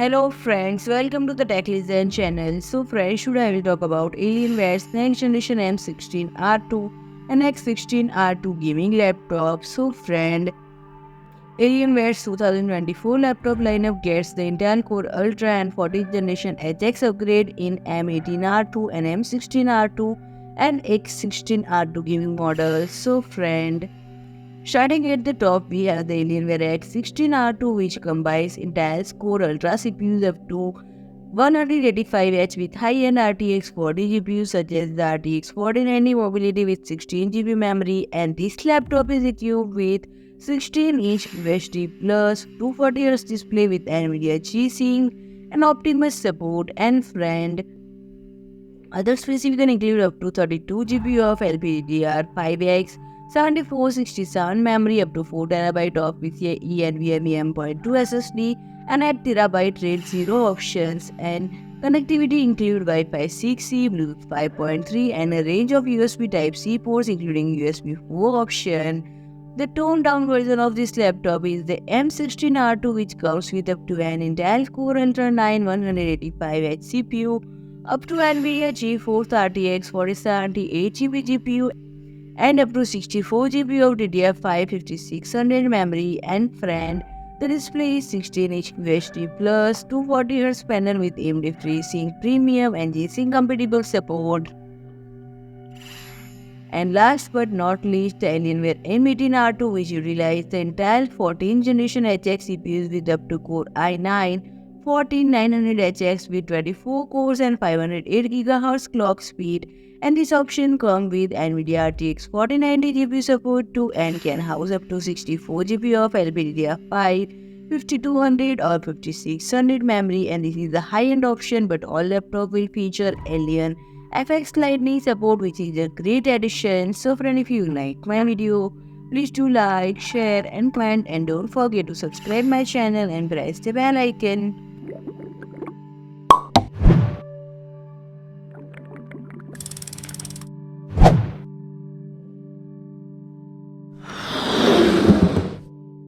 Hello friends, welcome to the Tech Listen channel. So friends, today I will talk about Alienware's next generation M16 R2 and X16 R2 gaming laptop. So friend, Alienware's 2024 laptop lineup gets the Intel Core Ultra and 14th generation HX upgrade in M18 R2 and M16 R2 and X16 R2 gaming models. So friend, starting at the top, we have the Alienware x16 R2, which combines Intel's Core Ultra CPUs up to 185H with high-end RTX 40 GPUs such as the RTX 4090 mobility with 16 GB memory, and this laptop is equipped with 16-inch UHD plus 240Hz display with NVIDIA G-Sync and Optimus support. And friend, other specifications include up to 32 GB of LPDDR5x-7467 memory, up to 4 TB of PCIe NVMe M.2 SSD, and 8 TB RAID 0 options. And connectivity include Wi-Fi 6E, Bluetooth 5.3, and a range of USB Type-C ports, including USB 4 option. The toned-down version of this laptop is the M16 R2, which comes with up to an Intel Core Ultra 9 185H CPU, up to NVIDIA GeForce RTX 4078 GB GPU, and up to 64 GB of DDR5-5600 memory. And friend, the display is 16-inch UHD plus 240Hz panel with AMD Freesync Premium and G-Sync compatible support. And last but not least, the Alienware M18 R2, which utilizes the Intel 14th generation HX CPUs with up to Core i9 14900HX with 24 cores and 508 GHz clock speed. And this option comes with NVIDIA RTX 4090 GPU support too, and can house up to 64 GB of LPDDR5-5200 or 5600 memory. And this is the high-end option, but all laptop will feature AlienFX Lighting support, which is a great addition. So friend, if you like my video, please do like, share and comment, and don't forget to subscribe my channel and press the bell icon.